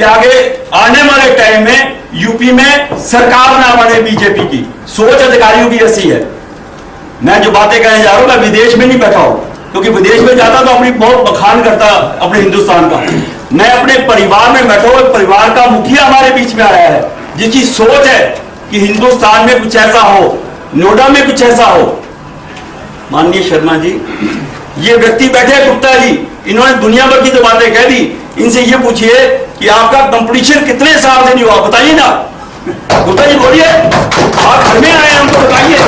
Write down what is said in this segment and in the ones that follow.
आगे आने वाले टाइम में यूपी में सरकार ना बने बीजेपी की। सोच अधिकारियों की ऐसी है। मैं जो बातें कहने जा रहा हूं, मैं विदेश में नहीं बैठा हूं, क्योंकि विदेश में जाता तो अपनी बहुत बखान करता अपने हिंदुस्तान का। मैं अपने परिवार में बैठा हूं, परिवार का मुखिया हमारे बीच में आया है जिसकी सोच है कि हिंदुस्तान में कुछ ऐसा हो, नोएडा में कुछ ऐसा हो। माननीय शर्मा जी, ये व्यक्ति बैठे हैं गुप्ता जी, इन्होंने दुनिया भर की तो बातें कह दी। इनसे ये पूछिए कि आपका कंपटीशन कितने साल से नहीं हुआ, बताइए ना। गुप्ता जी बोलिए, आप घर में आए हैं, हमको बताइए।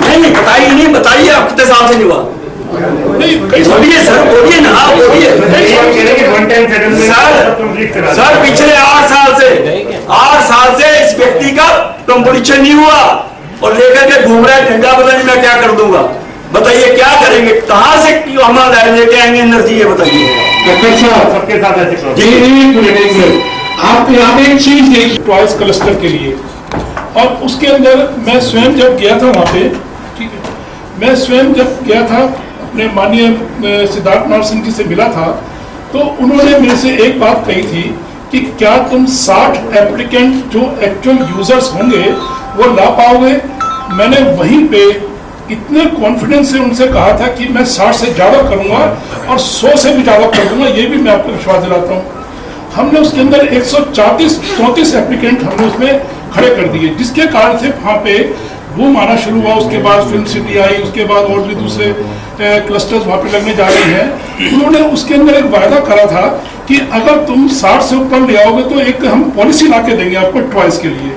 नहीं बताइए, नहीं बताइए, आप कितने साल से नहीं हुआ। बोलिए सर, बोलिए ना, बोलिए सर। पिछले 8 साल से इस व्यक्ति का कंपटीशन नहीं हुआ और लेकर के घूम रहा है ठंडा। पता नहीं मैं क्या कर दूंगा, बताइए क्या करेंगे, कहां से हमारा लेके आएंगे एनर्जी, ये बताइए। सबके साथ आप यहाँ पे एक चीज देखिए टॉयज क्लस्टर के लिए, और उसके अंदर मैं स्वयं जब गया था वहाँ पे, ठीक है, मैं स्वयं जब गया था अपने माननीय सिद्धार्थ नाथ सिंह जी से मिला था, तो उन्होंने मेरे से एक बात कही थी कि क्या तुम 60 एप्लीकेंट जो एक्चुअल यूजर्स होंगे वो ला पाओगे। मैंने वहीं पे इतने कॉन्फिडेंस से उनसे कहा था कि मैं 60 से ज़्यादा करूंगा और 100 से भी ज़्यादा कर दूंगा, ये भी मैं आपको विश्वास दिलाता हूँ। हमने उसके अंदर 134 एप्लीकेंट हमने उसमें खड़े कर दिए, जिसके कारण से वहाँ पे बूम आना शुरू हुआ। उसके बाद फिल्म सिटी आई, उसके बाद और भी दूसरे क्लस्टर्स वहाँ पे लगने जा रहे हैं। उन्होंने उसके अंदर एक वायदा करा था कि अगर तुम 60 से ऊपर ले आओगे तो एक हम पॉलिसी ला के देंगे आपको टॉयज के लिए,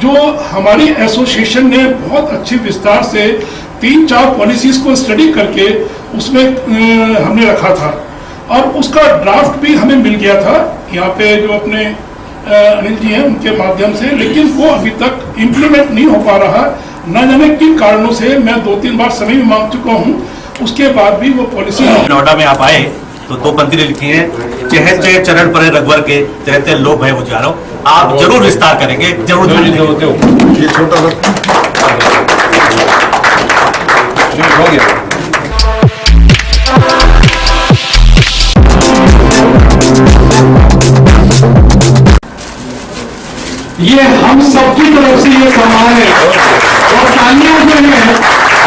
जो हमारी एसोसिएशन ने बहुत अच्छी विस्तार से 3-4 पॉलिसीज को स्टडी करके उसमें हमने रखा था, और उसका ड्राफ्ट भी हमें मिल गया था यहाँ पे जो अपने अनिल जी हैं उनके माध्यम से, लेकिन वो अभी तक इम्प्लीमेंट नहीं हो पा रहा। न जाने किन कारणों से, मैं 2-3 बार समय भी मांग चुका हूँ, उसके बाद भी वो पॉलिसी। नोएडा में आप आए तो 2 पंक्ति लिखी है, चह चह चरण पर रघुवर के तहते लोग भय उजारो। आप जरूर विस्तार करेंगे, जरूर। ये छोटा हो गया। ये हम सबकी तरफ से ये सम्मान है, और तालियां जो है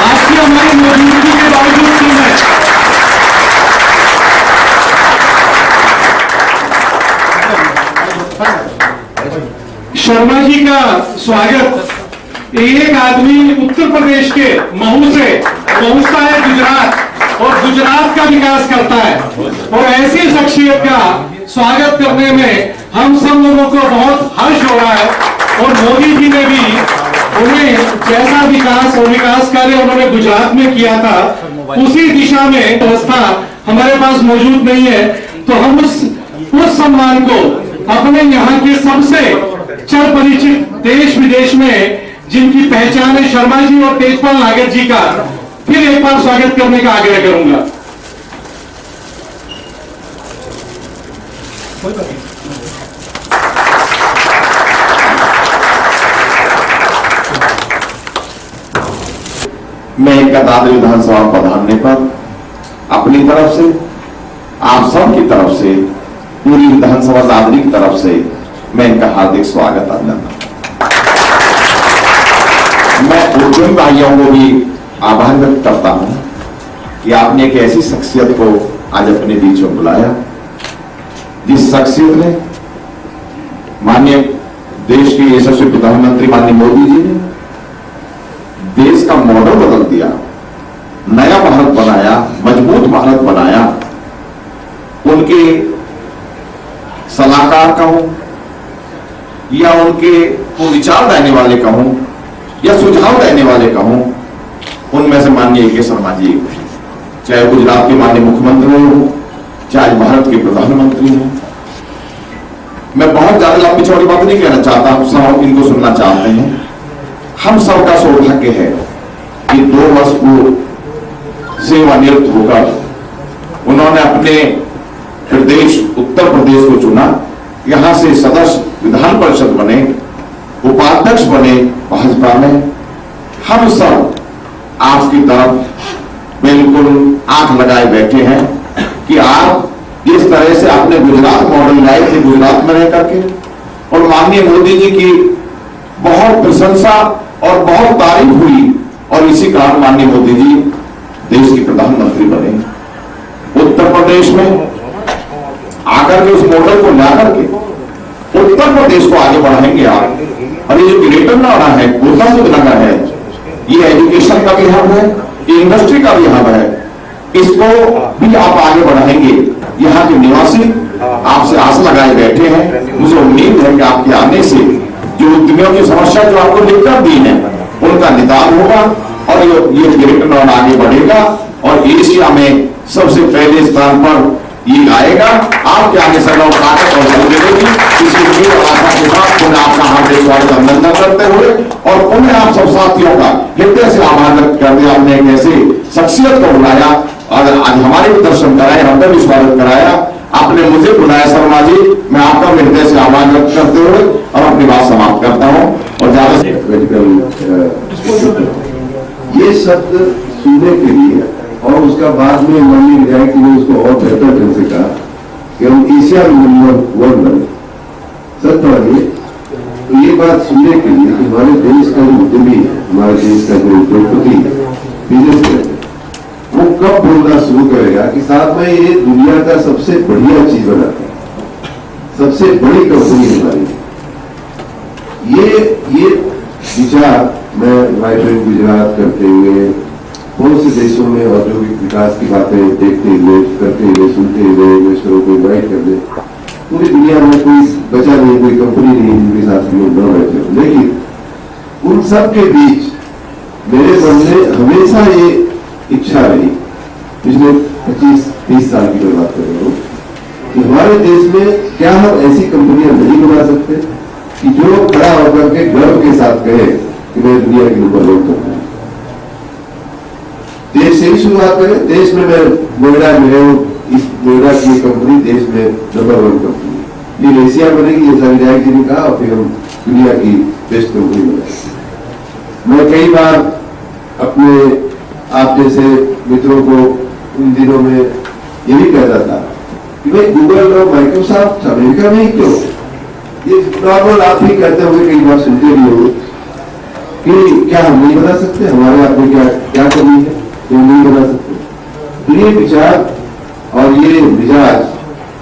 आपकी हमारी मौजूदगी के बावजूद क्यों है। शर्मा जी का स्वागत। एक आदमी उत्तर प्रदेश के महू से पहुंचता है गुजरात और गुजरात का विकास करता है, और ऐसी शख्सियत का स्वागत करने में हम सब लोगों को बहुत हर्ष हो रहा है। और मोदी जी ने भी उन्हें जैसा विकास और विकास कार्य उन्होंने गुजरात में किया था, उसी दिशा में व्यवस्था हमारे पास मौजूद नहीं है, तो हम उस सम्मान को अपने यहाँ के सबसे चर परिचित देश विदेश में जिनकी पहचान है शर्मा जी और तेजपाल नागर जी का फिर एक बार स्वागत करने का आग्रह करूंगा। मैं इनका दादरी विधानसभा पधारने पर अपनी तरफ से, आप सब की तरफ से, पूरी विधानसभा दादरी की तरफ से मैं इनका हार्दिक स्वागत अभिनंदन। मैं उद्यमी भाइयों को भी आभार व्यक्त करता हूं कि आपने एक ऐसी शख्सियत को आज अपने बीच में बुलाया, जिस शख्सियत ने माननीय देश के यशस्वी प्रधानमंत्री माननीय मोदी जी ने देश का मॉडल बदल दिया, नया भारत बनाया, मजबूत भारत बनाया। उनके सलाहकार कहूं या उनके को विचार देने वाले कहूं या सुझाव देने वाले कहूं, उनमें से माननीय के शर्मा जी, चाहे गुजरात के माननीय मुख्यमंत्री हो, चाहे भारत के प्रधानमंत्री हो। मैं बहुत ज्यादा लंबी चौड़ी बात नहीं कहना चाहता, सब इनको सुनना चाहते हैं। हम सबका सौभाग्य है कि 2 वर्ष पूर्व सेवानिवृत्त होकर उन्होंने अपने प्रदेश उत्तर प्रदेश को चुना, यहां से सदस्य विधान परिषद बने, उपाध्यक्ष बने भाजपा में। हम सब आपकी तरफ बिल्कुल आंख लगाए बैठे हैं कि आप जिस तरह से आपने गुजरात मॉडल लाए थे, गुजरात में रह करके, और माननीय मोदी जी की बहुत प्रशंसा और बहुत तारीफ हुई, और इसी कारण माननीय मोदी जी देश के प्रधानमंत्री बने। उत्तर प्रदेश में आकर के उस मॉडल को लाकर के उत्तर प्रदेश को आगे बढ़ाएंगे आप। और ये जो ग्रेटर नोएडा है, गौतम बुद्ध नगर है, ये एजुकेशन का भी हब है, ये इंडस्ट्री का भी हब है, इसको भी आप आगे बढ़ाएंगे। यहाँ के निवासी आपसे आस लगाए बैठे हैं। मुझे उम्मीद है कि आपके आने से जो उद्यमियों की समस्या जो आपको दिक्कत दी है उनका निदान होगा, और ये ग्रेटर नोएडा आगे बढ़ेगा और एशिया में सबसे पहले स्थान पर ये आएगा। आपके आगे सदैव ताकत और बल मिलेगी। इसी उम्मीद और आशा के साथ पुनः आपका हार्दिक स्वागत अभिनंदन करते हुए और पुनः आप सब साथियों का हृदय से आभार व्यक्त करते, आपने एक ऐसी शख्सियत को बुलाया और आज हमारे भी दर्शन कराए, हमने भी स्वागत कराया, आपने मुझे बुलाया शर्मा जी। मैं आपका हृदय से आभार व्यक्त करते हुए और अपनी बात समाप्त करता हूँ। और ज्यादा से ये शब्द सुनने के लिए और उसका बाद में माननीय विधायक ने उसको और बेहतर ढंग से कहा कि हम एशिया में नंबर 1 बने। सत्य तो ये बात सुनने के लिए कि हमारे देश का जो उद्यमी, हमारे देश का जो उद्योगपति, बिजनेसमैन, वो कब बोलना शुरू करेगा कि साथ में ये दुनिया का सबसे बढ़िया चीज बनाता है, सबसे बड़ी कंपनी हमारी। ये विचार मैं वाइब्रेंट गुजरात करते हुए बहुत से देशों में औद्योगिक विकास की बातें देखते हुए, करते हुए, सुनते हुए, इन्वेस्टरों को इन्वाइट करने, पूरी दुनिया में कोई बचा नहीं, कोई कंपनी नहीं जिनके साथ हम लोग न बैठे। लेकिन उन सब के बीच मेरे मन में हमेशा ये इच्छा रही, पिछले 25-30 साल की मैं बात कर रहा हूँ, कि हमारे देश में क्या हम ऐसी कंपनियां नहीं बना सकते कि जो खड़ा होकर के गर्व के साथ कहे कि मैं दुनिया की नंबर 1 कंपनी। देश से ही शुरुआत करें। देश में मैं नोएडा में हूँ, इस नोएडा की कंपनी देश में नंबर 1 कंपनी, ये एशिया बनेगी, जैसा विधायक जी ने कहा, और फिर हम दुनिया की बेस्ट कंपनी बनाएंगे। मैं कई बार अपने आप जैसे मित्रों को उन दिनों में ये भी कहता था कि भाई गूगल और माइक्रोसॉफ्ट अमेरिका में ही क्यों, ये नॉर्मल आप ही कहते होंगे, कई बार सुनते भी होंगे कि क्या हम नहीं बना सकते, हमारे आप में क्या कमी है, ये नहीं बना सकते। तो ये विचार और ये मिजाज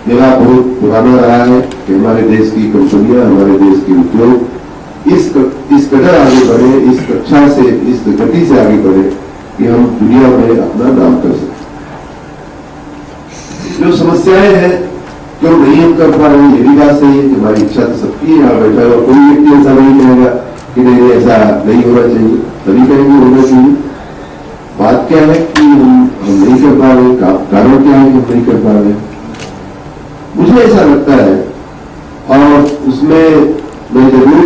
मेरा बहुत पुराना रहा है कि हमारे देश की कंपनियां, हमारे देश के उद्योग इस कदर आगे बढ़े, इस कक्षा से, इस गति से आगे बढ़े कि हम दुनिया में अपना नाम कर सकते। जो समस्याएं हैं क्यों नहीं हम कर पा रहे, ये भी बात सही है। हमारी इच्छा तो सबकी है, यहाँ बैठा हुआ कोई व्यक्ति ऐसा नहीं कहेगा कि नहीं ऐसा नहीं होना चाहिए, सभी कहेंगे होना चाहिए। बात क्या है कि हम नहीं कर पा रहे, कारण क्या है कि हम नहीं कर पा रहे, मुझे ऐसा लगता है। और उसमें मैं जरूर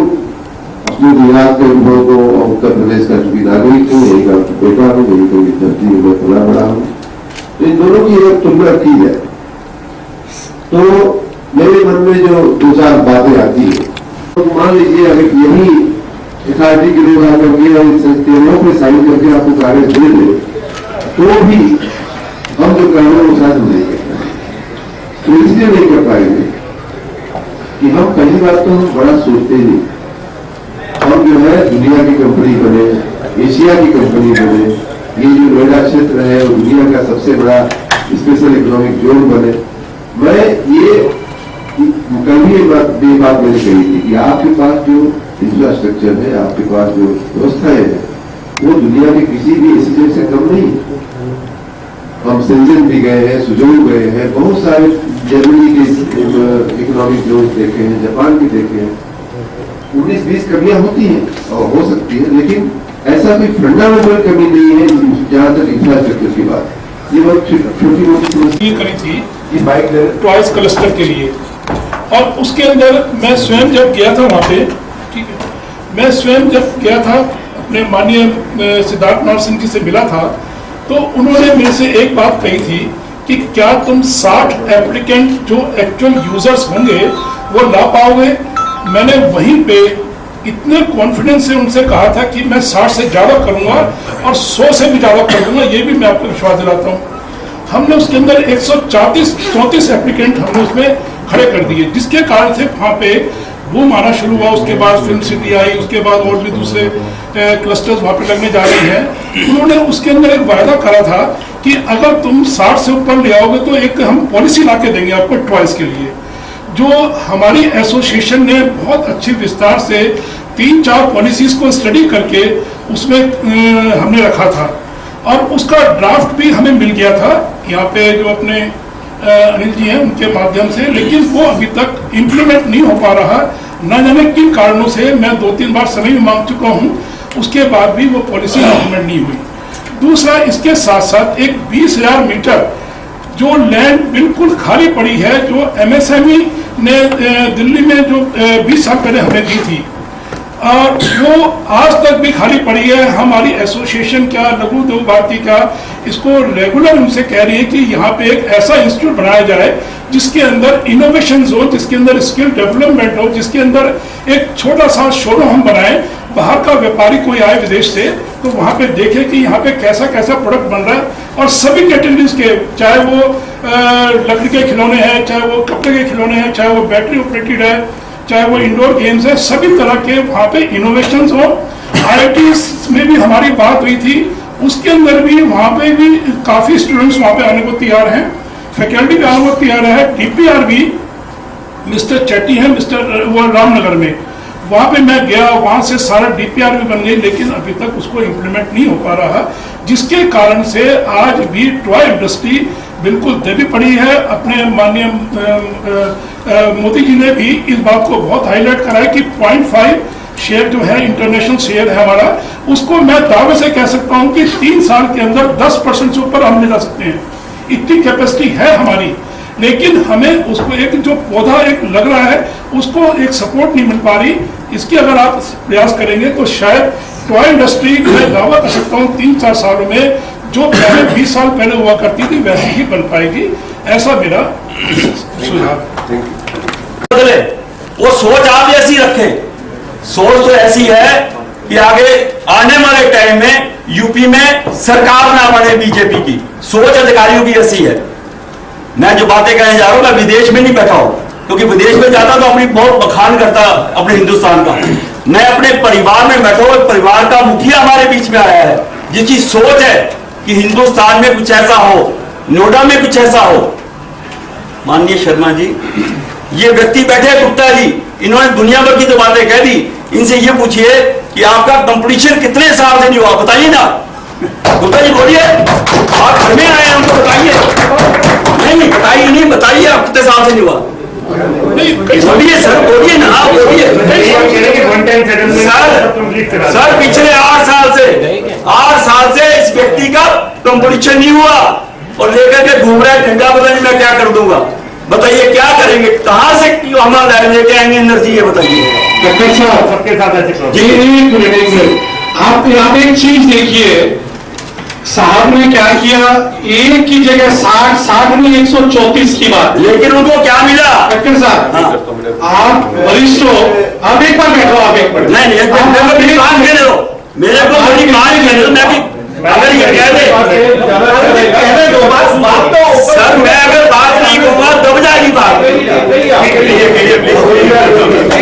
अपने गुजरात के अनुभव को और उत्तर प्रदेश का चूंकि नागरिक हूँ, यही का बेटा हूँ, यही कोई धरती में पला बड़ा हूँ, तो इन दोनों की अगर तुलना की जाए तो मेरे मन में जो 2-4 बातें आती है, तो मान लीजिए अगर यही अथॉरिटी के लोग आकर के पे साइन करके आपको कागज दे दे, तो भी हम जो कर रहे हैं वो शायद नहीं कर पाएंगे। तो इसलिए नहीं कर पाएंगे कि हम पहली बात तो हम बड़ा सोचते नहीं, हम जो है दुनिया की कंपनी बने, एशिया की कंपनी बने, ये जो नोएडा क्षेत्र है वो दुनिया का सबसे बड़ा स्पेशल इकोनॉमिक जोन बने। मैं ये कल भी ये बात मैंने कही थी कि आपके पास जो इंफ्रास्ट्रक्चर है, आपके पास जो व्यवस्थाएं है, वो दुनिया के किसी भी ऐसी जगह से कम नहीं है। हम शेंजन भी गए हैं, सुजोऊ गए हैं, बहुत सारे जर्मनी के इकोनॉमिक जोन देखे हैं, जापान भी देखे हैं। 19-20 कमियां होती हैं और हो सकती है, लेकिन ऐसा कोई फंडामेंटल कमी नहीं है जहां तक इंफ्रास्ट्रक्चर की बात। ये बहुत छोटी मोटी करी थी कि बाइक टॉयज क्लस्टर के लिए, और उसके अंदर मैं स्वयं जब गया था वहाँ पे, ठीक है, मैं स्वयं जब गया था अपने माननीय सिद्धार्थ नाथ सिंह जी से मिला था, तो उन्होंने मेरे से एक बात कही थी कि क्या तुम 60 एप्लीकेंट जो एक्चुअल यूजर्स होंगे वो ला पाओगे। मैंने वहीं पे इतने कॉन्फिडेंस से उनसे कहा था कि मैं 60 से ज़्यादा करूँगा और 100 से भी ज़्यादा कर दूंगा, ये भी मैं आपको विश्वास दिलाता हूँ। हमने उसके अंदर 134 एप्लीकेंट हमने उसमें खड़े कर दिए, जिसके कारण से वहाँ पे बूम आना शुरू हुआ। उसके बाद फिल्म सिटी आई, उसके बाद और भी दूसरे क्लस्टर्स वहाँ पे लगने जा रहे हैं। उन्होंने उसके अंदर एक वायदा करा था कि अगर तुम 60 से ऊपर ले आओगे तो एक हम पॉलिसी ला के देंगे आपको टॉयज के लिए, जो हमारी एसोसिएशन ने बहुत अच्छे विस्तार से 3-4 पॉलिसीज को स्टडी करके उसमें हमने रखा था, और उसका ड्राफ्ट भी हमें मिल गया था यहाँ पे जो अपने अनिल जी हैं उनके माध्यम से, लेकिन वो अभी तक इम्प्लीमेंट नहीं हो पा रहा। न जाने किन कारणों से, मैं 2-3 बार समय भी मांग चुका हूँ, उसके बाद भी वो पॉलिसी इम्प्लीमेंट नहीं हुई। दूसरा, इसके साथ साथ एक 20,000 मीटर जो लैंड बिल्कुल खाली पड़ी है, जो एमएसएमई ने दिल्ली में जो 20 साल पहले हमें दी थी, और वो आज तक भी खाली पड़ी है। हमारी एसोसिएशन क्या, लघु उद्योग भारती क्या, इसको रेगुलर उनसे कह रही है कि यहाँ पे एक ऐसा इंस्टीट्यूट बनाया जाए जिसके अंदर इनोवेशन हो, जिसके अंदर स्किल डेवलपमेंट हो, जिसके अंदर एक छोटा सा शोरूम हम बनाएं। बाहर का व्यापारी कोई आए विदेश से तो वहाँ पे देखे कि यहाँ पे कैसा कैसा प्रोडक्ट बन रहा है, और सभी कैटेगरीज के, चाहे वो लकड़ी के खिलौने हैं, चाहे वो कपड़े के खिलौने हैं, चाहे वो बैटरी ऑपरेटेड है, चाहे वो इंडोर गेम्स है, सभी तरह के वहाँ पे इनोवेशंस हो। IITs में भी हमारी बात हुई थी, उसके अंदर भी वहाँ पे भी काफ़ी स्टूडेंट्स वहाँ पे आने को तैयार हैं, फैकल्टी भी आने को तैयार है। DPR भी मिस्टर चेट्टी हैं, वो रामनगर में, वहाँ पे मैं गया, वहाँ से सारा DPR भी बन गई, लेकिन अभी तक उसको इम्प्लीमेंट नहीं हो पा रहा, जिसके कारण से आज भी टॉय इंडस्ट्री बिल्कुल दबी पड़ी है। अपने माननीय मोदी जी ने भी इस बात को बहुत हाईलाइट करा है कि 0.5 शेयर जो है इंटरनेशनल शेयर है हमारा, उसको मैं दावे से कह सकता हूँ कि 3 साल के अंदर 10% से ऊपर हम ले जा सकते हैं। इतनी कैपेसिटी है हमारी, लेकिन हमें उसको एक जो पौधा एक लग रहा है उसको एक सपोर्ट नहीं मिल पा रही। इसकी अगर आप प्रयास करेंगे तो शायद टॉय इंडस्ट्री मैं दावा कर सकता हूँ 3-4 सालों में जो पहले 20 साल पहले हुआ करती थी वैसी ही बन पाएगी, ऐसा मेरा सुझाव बदले। वो सोच आप ऐसी रखें, सोच तो ऐसी है कि आगे आने वाले टाइम में यूपी में सरकार ना बने बीजेपी की, सोच अधिकारियों की ऐसी है। मैं जो बातें कहने जा रहा हूं, मैं विदेश में नहीं बैठा हूं, क्योंकि विदेश में जाता तो अपनी बहुत बखान करता अपने हिंदुस्तान का। मैं अपने परिवार में बैठा हूं, परिवार का मुखिया हमारे बीच में आया है जिसकी सोच है कि हिंदुस्तान में कुछ ऐसा हो, नोएडा में कुछ ऐसा हो। माननीय शर्मा जी, ये व्यक्ति बैठे हैं गुप्ता जी, इन्होंने दुनिया भर की तो बातें कह दी। इनसे ये पूछिए कि आपका कंपटीशन कितने साल से नहीं हुआ, बताइए ना। गुप्ता जी बोलिए, आप घर में आए हैं, हमको बताइए। नहीं बताइए, नहीं बताइए, आप कितने साल से नहीं हुआ, बोलिए सर, बोलिए ना, बोलिए सर। पिछले 8 साल से इस व्यक्ति का कंपटीशन नहीं हुआ और लेकर के घूम रहा है, झंडा पता नहीं मैं क्या कर दूंगा। बताइए क्या करेंगे, कहां से हमारा लेके आएंगे एनर्जी, ये बताइए। सबके साथ ऐसे आप यहाँ पे एक चीज देखिए, साहब ने क्या किया, एक की जगह 60 में 134 की बात, लेकिन उनको क्या मिला? डॉक्टर साहब आप वरिष्ठ हो, आप एक बार बैठो, आप एक बार नहीं मेरे को बड़ी बात कहने दो, मैं भी अगर ये कह दे सर, मैं अगर बात नहीं कहूंगा दब जाएगी बात।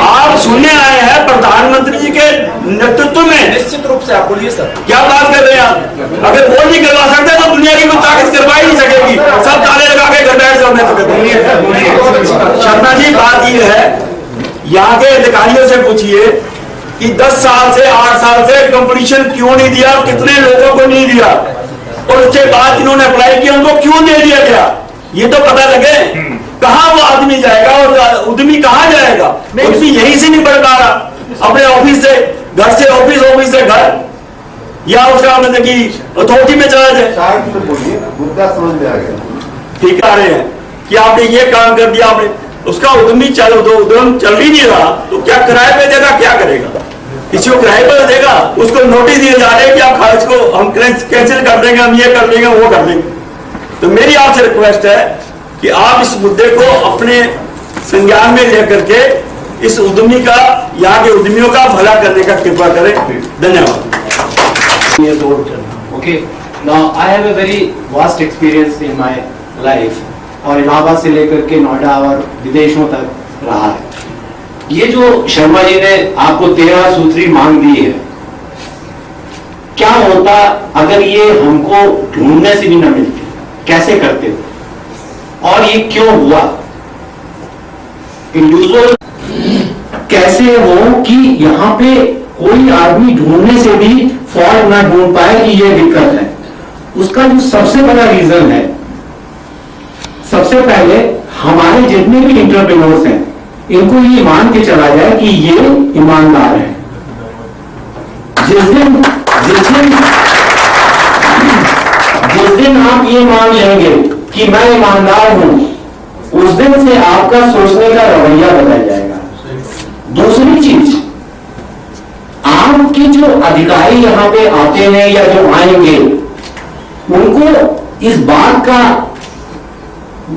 आप सुनने आए हैं प्रधानमंत्री जी के नेतृत्व में, निश्चित रूप से आप बोलिए सर, क्या बात कर रहे हैं आप? अगर वो नहीं करवा सकते तो दुनिया की कोई ताकत करवा ही नहीं सकेगी। सब ताले लगा के घर बैठ जाओ। मैं शर्मा जी, बात ये है, यहाँ के अधिकारियों से पूछिए कि 10 साल से 8 साल से कंपटीशन क्यों नहीं दिया, कितने लोगों को नहीं दिया, और उसके बाद इन्होंने अप्लाई किया उनको क्यों दे दिया गया, ये तो पता लगे। कहाँ वो आदमी जाएगा और उद्यमी कहाँ जाएगा? उद्यमी यहीं से नहीं बढ़ पा रहा, अपने ऑफिस से घर से ऑफिस, ऑफिस से घर, या उसका मतलब कि अथॉरिटी में चला जाए। मुद्दा समझ में आ गया, ठीक आ रहे हैं कि आपने ये काम कर दिया, आपने उसका उद्यमी उद्यम चल ही नहीं रहा तो क्या किराए पे देगा, क्या करेगा? किसी को किराए पर देगा, उसको नोटिस दिए जा रहे हैं कि आप खर्च को हम कैंसिल कर देंगे, हम ये कर देंगे, वो कर देंगे। तो मेरी आपसे रिक्वेस्ट है कि आप इस मुद्दे को अपने संज्ञान में लेकर के इस उद्यमी का, यहाँ के उद्यमियों का भला करने का कृपा करें। धन्यवाद। Okay, Now I have a very vast experience in my life और इलाहाबाद से लेकर के नोएडा और विदेशों तक रहा है। ये जो शर्मा जी ने आपको 13 सूत्री मांग दी है, क्या होता अगर ये हमको ढूंढने से भी न मिलती, कैसे करते हो और ये क्यों हुआ? इंडिविजुअल कैसे हो कि यहाँ पे कोई आदमी ढूंढने से भी फॉल्ट ना ढूंढ पाए कि ये दिक्कत है? उसका जो सबसे बड़ा रीजन है, सबसे पहले हमारे जितने भी एंटरप्रेन्योर्स हैं इनको ये मान के चला जाए कि ये ईमानदार है। जिस दिन आप ये मान लेंगे कि मैं ईमानदार हूं, उस दिन से आपका सोचने का रवैया बदल जाएगा। दूसरी चीज, आपके जो अधिकारी यहां पे आते हैं या जो आएंगे, उनको इस बात का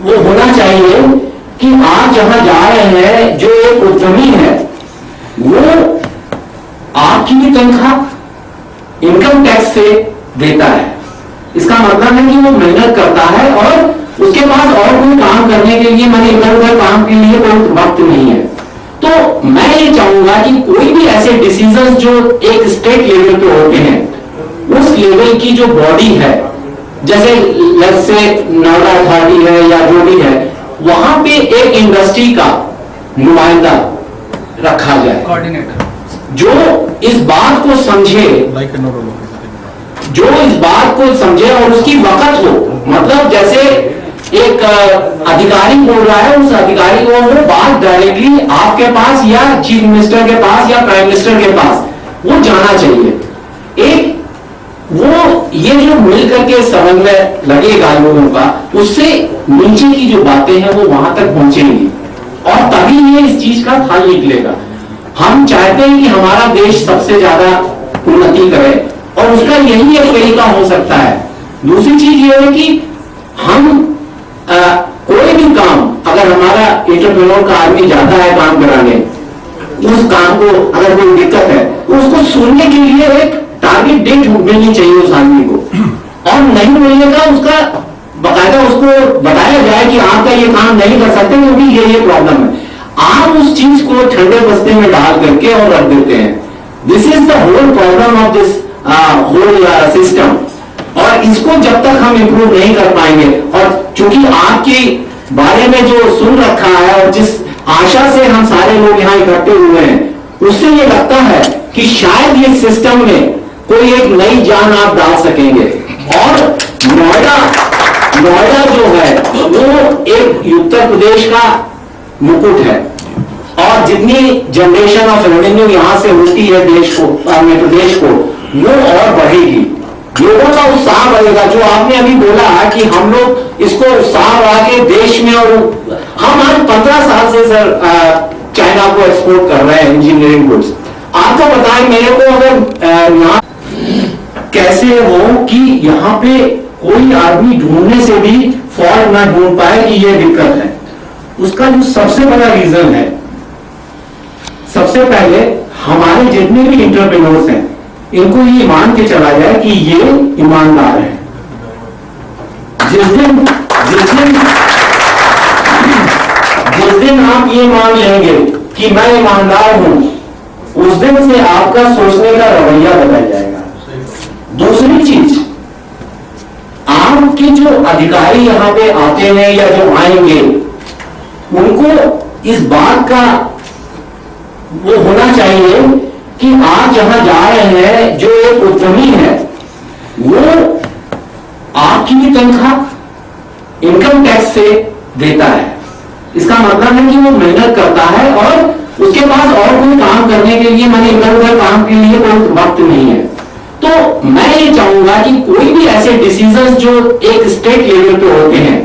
वो होना चाहिए कि आप जहां जा रहे हैं, जो एक उद्यमी है वो आपकी भी तनख्वाह इनकम टैक्स से देता है। इसका मतलब है कि वो मेहनत करता है और उसके पास और कोई काम करने के लिए, मैंने इधर उधर काम के लिए कोई वक्त नहीं है। तो मैं ये चाहूंगा कि कोई भी ऐसे डिसीजन जो एक स्टेट लेवल पे होते हैं, उस लेवल की जो बॉडी है, जैसे लेट्स से नोएडा अथॉरिटी है या जो भी है, वहां पे एक इंडस्ट्री का नुमाइंदा रखा जाए, कोऑर्डिनेटर, जो इस बात को समझे, और उसकी वक्त हो। मतलब जैसे एक अधिकारी बोल रहा है, उस अधिकारी को वो बात डायरेक्टली आपके पास या चीफ मिनिस्टर के पास या प्राइम मिनिस्टर के पास वो जाना चाहिए। एक वो ये जो मिलकर के समन्वय लगेगा लोगों का, उससे नीचे की जो बातें हैं वो वहां तक पहुंचेंगी और तभी ये इस चीज का हल निकलेगा। हम चाहते हैं कि हमारा देश सबसे ज्यादा उन्नति करे और उसका यही एक तरीका हो सकता है। दूसरी चीज ये है कि हम कोई भी काम, अगर हमारा एंटरप्रेन्योर का आदमी जाता है काम कराने, उस काम को अगर कोई दिक्कत है तो उसको सुनने के लिए एक टारगेट डेट मिलनी चाहिए उस आदमी को, और नहीं मिलने का उसका बकायदा उसको बताया जाए कि आपका ये काम नहीं कर सकते क्योंकि ये प्रॉब्लम है। आप उस चीज को ठंडे बस्ते में डाल करके और रख देते हैं। This is the whole problem of this whole system, और इसको जब तक हम इंप्रूव नहीं कर पाएंगे, और चूंकि आपके बारे में जो सुन रखा है और जिस आशा से हम सारे लोग यहाँ इकट्ठे हुए हैं, उससे ये लगता है कि शायद ये सिस्टम में कोई एक नई जान आप डाल सकेंगे। और नोएडा जो है वो एक उत्तर प्रदेश का मुकुट है, और जितनी जनरेशन ऑफ रेवेन्यू यहाँ से होती है देश को, प्रदेश को, वो और बढ़ेगी। लोगों का उत्साह बढ़ेगा। जो आपने अभी बोला कि हम लोग इसको उत्साह बढ़ा के देश में, और हम आज 15 साल से सर चाइना को एक्सपोर्ट कर रहे हैं इंजीनियरिंग गुड्स। आपको बताएं मेरे को, अगर यहाँ कैसे हो कि यहाँ पे कोई आदमी ढूंढने से भी फॉल्ट ना ढूंढ पाए कि ये दिक्कत है? उसका जो सबसे बड़ा रीजन है, सबसे पहले हमारे जितने भी एंटरप्रेन्योर्स हैं इनको ये मान के चला जाए कि ये ईमानदार है। जिस दिन आप ये मान लेंगे कि मैं ईमानदार हूं, उस दिन से आपका सोचने का रवैया बदल जाएगा। दूसरी चीज, आपके जो अधिकारी यहां पे आते हैं या जो आएंगे, उनको इस बात का वो होना चाहिए कि आप जहां जा रहे हैं, जो एक उद्यमी है वो आपकी भी तनख्वाह इनकम टैक्स से देता है। इसका मतलब है कि वो मेहनत करता है और उसके पास और कोई काम करने के लिए, मैंने इधर उधर काम के लिए कोई वक्त नहीं है। तो मैं ये चाहूंगा कि कोई भी ऐसे डिसीजन जो एक स्टेट लेवल पे होते हैं,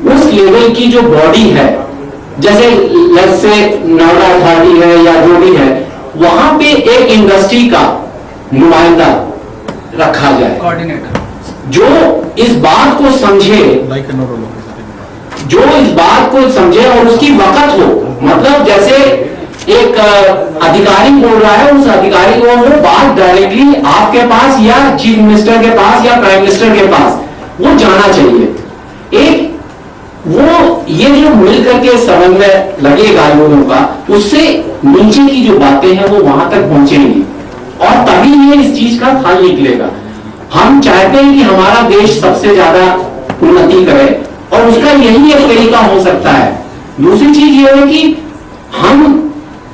उस लेवल की जो बॉडी है, जैसे लेट्स से नोएडा अथॉरिटी है या जो भी है, वहां पे एक इंडस्ट्री का नुमाइंदा रखा जाए, कोऑर्डिनेटर, जो इस बात को समझे, और उसकी वक्त हो। मतलब जैसे एक अधिकारी बोल रहा है, उस अधिकारी को वो बात डायरेक्टली आपके पास या चीफ मिनिस्टर के पास या प्राइम मिनिस्टर के पास वो जाना चाहिए। एक वो ये जो मिलकर के समन्वय लगेगा लोगों का, उससे नीचे की जो बातें हैं वो वहां तक पहुंचेंगी और तभी ये इस चीज का हल निकलेगा। हम चाहते हैं कि हमारा देश सबसे ज्यादा उन्नति करे और उसका यही एक तरीका हो सकता है। दूसरी चीज ये है कि हम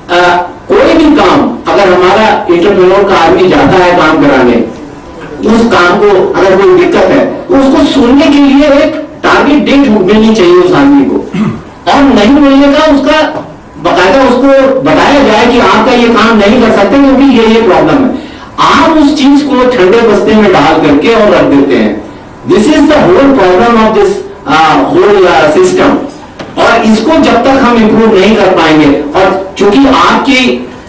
कोई भी काम, अगर हमारा एंटरप्रेन्योर का आदमी जाता है काम कराने, उस काम को अगर कोई दिक्कत है तो उसको सुनने के लिए एक टारगेट डेट मिलनी चाहिए उस आदमी को, और नहीं मिलने का उसका बकायदा उसको बताया जाए कि आपका ये काम नहीं कर सकते क्योंकि ये प्रॉब्लम है। आप उस चीज को ठंडे बस्ते में डाल करके और रख देते हैं। This is the whole problem of this whole system, और इसको जब तक हम इंप्रूव नहीं कर पाएंगे, और चूंकि आपके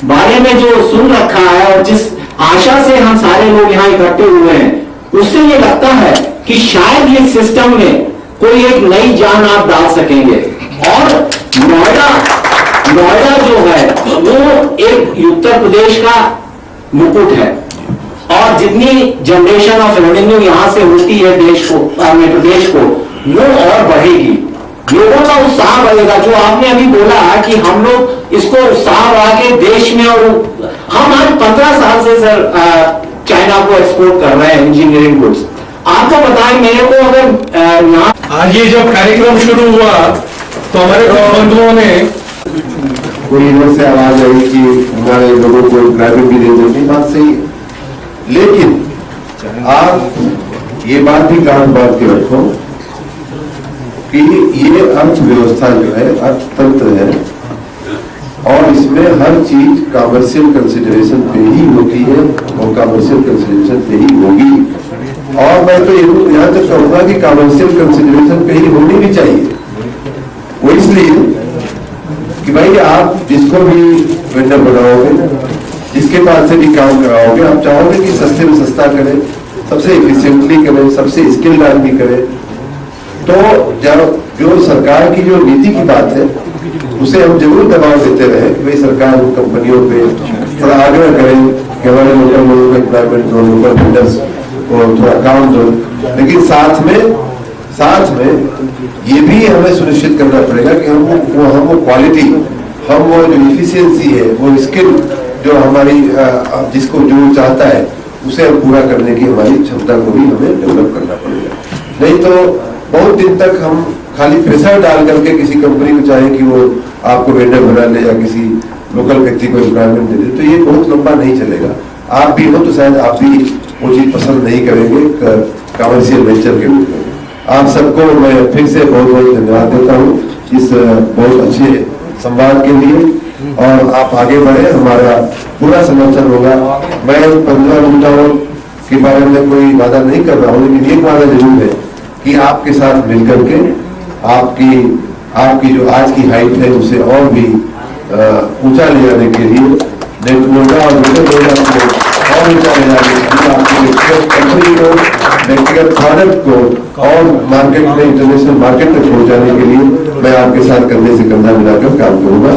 बारे में जो सुन रखा है और जिस आशा से हम सारे लोग यहाँ इकट्ठे हुए हैं, उससे ये लगता है कि शायद ये सिस्टम में कोई एक नई जान आप डाल सकेंगे। और नोएडा जो है वो एक उत्तर प्रदेश का मुकुट है, और जितनी जनरेशन ऑफ रेवेन्यू यहाँ से होती है देश को, प्रदेश को, वो और बढ़ेगी। लोगों का उत्साह बढ़ेगा। जो आपने अभी बोला कि हम लोग इसको उत्साह बढ़ा के देश में, और हम आज 15 साल से सर चाइना को एक्सपोर्ट कर रहे हैं इंजीनियरिंग गुड्स। आपको बताएं, मेरे को अगर यहाँ आज ये जब कार्यक्रम शुरू हुआ तो हमारे बंधुओं ने कोई इधर से आवाज आई कि हमारे लोगों को ड्राइविंग भी दे देती, बात सही है, लेकिन आप ये बात भी कान बात के रखो कि ये अर्थव्यवस्था जो है, अर्थतंत्र है, और इसमें हर चीज कमर्शियल कंसिडरेशन पे ही होती है और कमर्शियल कंसिडरेशन पे ही होगी। और मैं तो यहाँ तक कहूंगा कि कमर्शियल कंसिडरेशन पे ही होनी भी चाहिए। वो इसलिए कि भाई आप जिसको भी वेंडर बनाओगे, जिसके पास से भी काम कराओगे, आप चाहोगे कि सस्ते में सस्ता करे, सबसे एफिशिएंटली करे, सबसे स्किल्ड आदमी करे। तो जब जो सरकार की जो नीति की बात है उसे हम जरूर दबाव देते रहे कि भाई सरकार कंपनियों पे थोड़ा आग्रह करें कि हमारे लोकल लोगों को एम्प्लॉयमेंट दो, लोकल बिल्डर्स को थोड़ा काम दो, लेकिन साथ में ये भी हमें सुनिश्चित करना पड़ेगा कि हम वो क्वालिटी, हम वो जो इफिशियंसी है, वो स्किल जो हमारी जिसको जो चाहता है उसे हम पूरा करने की हमारी क्षमता को भी हमें डेवलप करना पड़ेगा। नहीं तो बहुत दिन तक हम खाली प्रेशर डाल करके किसी कंपनी को चाहे कि वो आपको वेंडर बना ले या किसी लोकल व्यक्ति को एम्प्लॉयमेंट दे दे, तो ये बहुत लंबा नहीं चलेगा। आप भी हो तो शायद आप भी वो चीज पसंद नहीं करेंगे कमर्शियल वेंचर के रूप में। आप सबको मैं फिर से बहुत बहुत धन्यवाद देता हूँ इस बहुत अच्छे संवाद के लिए, और आप आगे बढ़े, हमारा पूरा समर्थन होगा। मैं 15 मिनटों के बारे में कोई वादा नहीं कर रहा हूँ, लेकिन एक वादा जरूर है कि आपके साथ मिलकर के आपकी जो आज की हाइट है उसे और भी ऊंचा ले जाने के लिए नोएडा और और ऊंचा ले जाने के लिए आपकी व्यक्तिगत कंपनी को, व्यक्तिगत प्रोडक्ट को और मार्केट में, इंटरनेशनल मार्केट तक पहुंचाने के लिए मैं आपके साथ कंधे से कंधा मिलाकर काम करूंगा।